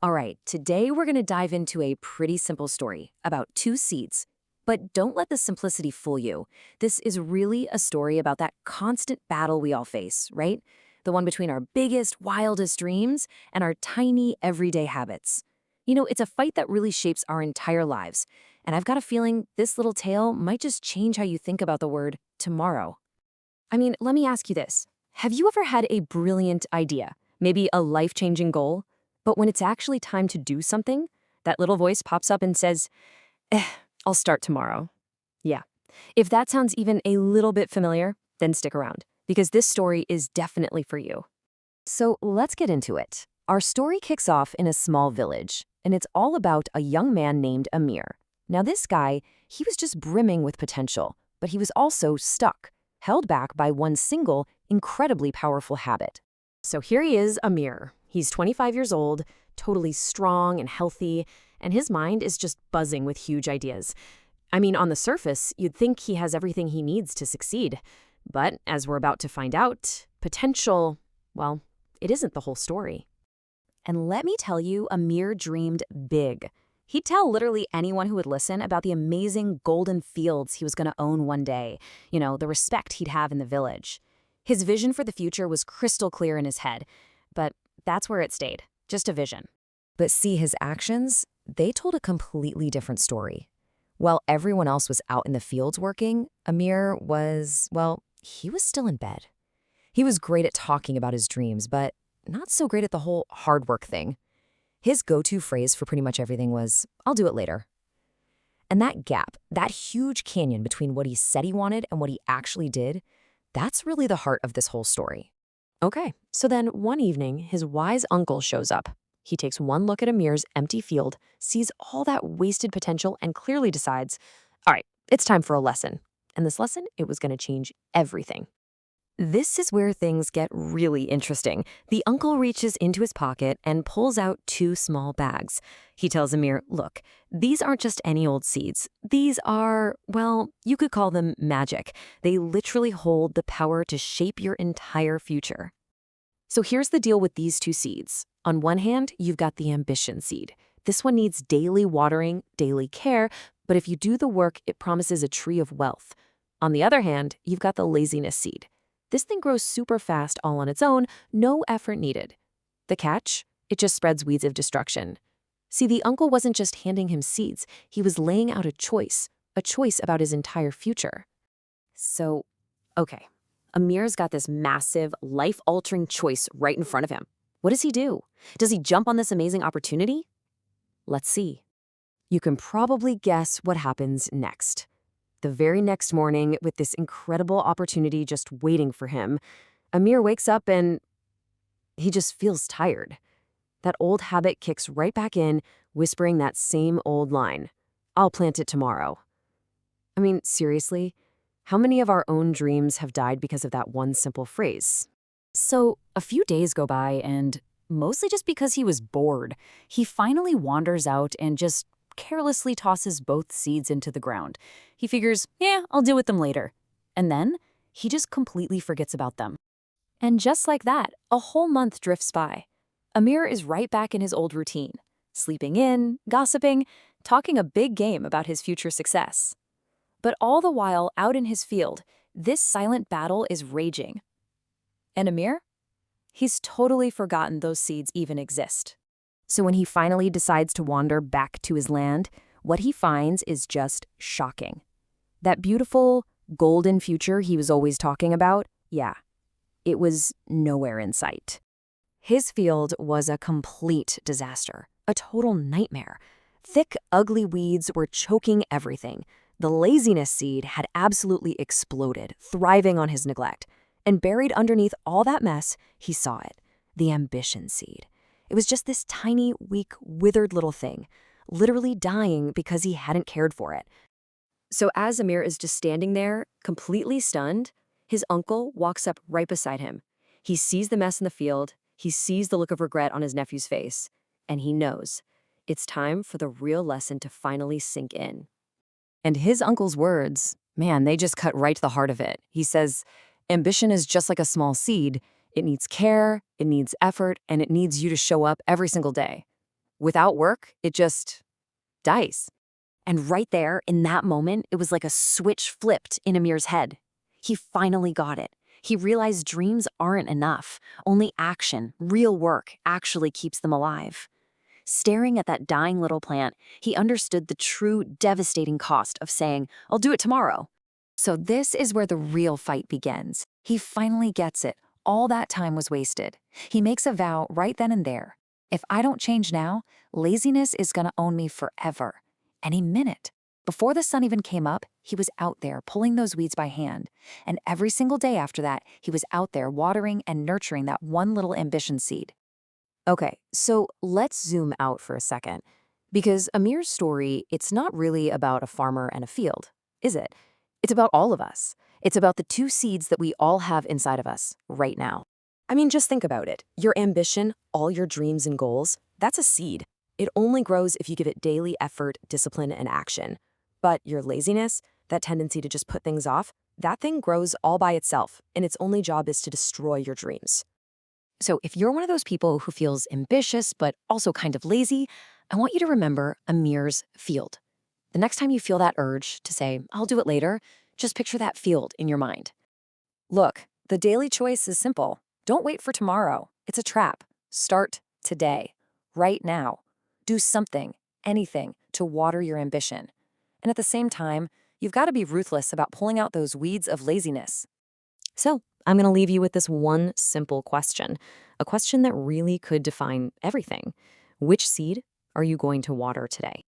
All right, today we're going to dive into a pretty simple story about two seeds. But don't let the simplicity fool you. This is really a story about that constant battle we all face, right? The one between our biggest, wildest dreams and our tiny, everyday habits. It's a fight that really shapes our entire lives. And I've got a feeling this little tale might just change how you think about the word tomorrow. Let me ask you this. Have you ever had a brilliant idea, maybe a life-changing goal, but when it's actually time to do something, that little voice pops up and says, eh, I'll start tomorrow. Yeah. If that sounds even a little bit familiar, then stick around, because this story is definitely for you. So let's get into it. Our story kicks off in a small village, and it's all about a young man named Amir. Now this guy, he was just brimming with potential, but he was also stuck, held back by one single, incredibly powerful habit. So here he is, Amir. He's 25 years old, totally strong and healthy, and his mind is just buzzing with huge ideas. On the surface, you'd think he has everything he needs to succeed. But as we're about to find out, potential, well, it isn't the whole story. And let me tell you, Amir dreamed big. He'd tell literally anyone who would listen about the amazing golden fields he was going to own one day, the respect he'd have in the village. His vision for the future was crystal clear in his head, but that's where it stayed, just a vision. But see, his actions, they told a completely different story. While everyone else was out in the fields working, Amir was, well, he was still in bed. He was great at talking about his dreams, but not so great at the whole hard work thing. His go-to phrase for pretty much everything was, I'll do it later. And that gap, that huge canyon between what he said he wanted and what he actually did, that's really the heart of this whole story. Okay, so then one evening, his wise uncle shows up. He takes one look at Amir's empty field, sees all that wasted potential, and clearly decides, all right, it's time for a lesson. And this lesson, it was going to change everything. This is where things get really interesting. The uncle reaches into his pocket and pulls out two small bags. He tells Amir, look, these aren't just any old seeds. These are, well, you could call them magic. They literally hold the power to shape your entire future. So here's the deal with these two seeds. On one hand, you've got the ambition seed. This one needs daily watering, daily care, but if you do the work, it promises a tree of wealth. On the other hand, you've got the laziness seed. This thing grows super fast all on its own, no effort needed. The catch? It just spreads weeds of destruction. See, the uncle wasn't just handing him seeds, he was laying out a choice about his entire future. So, okay, Amir's got this massive, life-altering choice right in front of him. What does he do? Does he jump on this amazing opportunity? Let's see. You can probably guess what happens next. The very next morning, with this incredible opportunity just waiting for him, Amir wakes up and he just feels tired. That old habit kicks right back in, whispering that same old line, I'll plant it tomorrow. Seriously, how many of our own dreams have died because of that one simple phrase? So a few days go by, and mostly just because he was bored, he finally wanders out and just carelessly tosses both seeds into the ground. He figures, I'll deal with them later. And then he just completely forgets about them. And just like that, a whole month drifts by. Amir is right back in his old routine, sleeping in, gossiping, talking a big game about his future success. But all the while, out in his field, this silent battle is raging. And Amir? He's totally forgotten those seeds even exist. So when he finally decides to wander back to his land, what he finds is just shocking. That beautiful, golden future he was always talking about, it was nowhere in sight. His field was a complete disaster, a total nightmare. Thick, ugly weeds were choking everything. The laziness seed had absolutely exploded, thriving on his neglect. And buried underneath all that mess, he saw it, the ambition seed. It was just this tiny, weak, withered little thing, literally dying because he hadn't cared for it. So as Amir is just standing there, completely stunned, his uncle walks up right beside him. He sees the mess in the field, he sees the look of regret on his nephew's face, and he knows it's time for the real lesson to finally sink in. And his uncle's words, man, they just cut right to the heart of it. He says, ambition is just like a small seed. It needs care, it needs effort, and it needs you to show up every single day. Without work, it just dies. And right there, in that moment, it was like a switch flipped in Amir's head. He finally got it. He realized dreams aren't enough. Only action, real work, actually keeps them alive. Staring at that dying little plant, he understood the true devastating cost of saying, "I'll do it tomorrow." So this is where the real fight begins. He finally gets it. All that time was wasted. He makes a vow right then and there. If I don't change now, laziness is gonna own me forever. Any minute. Before the sun even came up, he was out there pulling those weeds by hand. And every single day after that, he was out there watering and nurturing that one little ambition seed. Okay, so let's zoom out for a second. Because Amir's story, it's not really about a farmer and a field, is it? It's about all of us. It's about the two seeds that we all have inside of us right now. I mean, just think about it. Your ambition, all your dreams and goals, that's a seed. It only grows if you give it daily effort, discipline, and action. But your laziness, that tendency to just put things off, that thing grows all by itself, and its only job is to destroy your dreams. So if you're one of those people who feels ambitious but also kind of lazy, I want you to remember Amir's field. The next time you feel that urge to say, "I'll do it later," just picture that field in your mind. Look, the daily choice is simple. Don't wait for tomorrow. It's a trap. Start today, right now. Do something, anything, to water your ambition. And at the same time, you've got to be ruthless about pulling out those weeds of laziness. So, I'm going to leave you with this one simple question, a question that really could define everything. Which seed are you going to water today?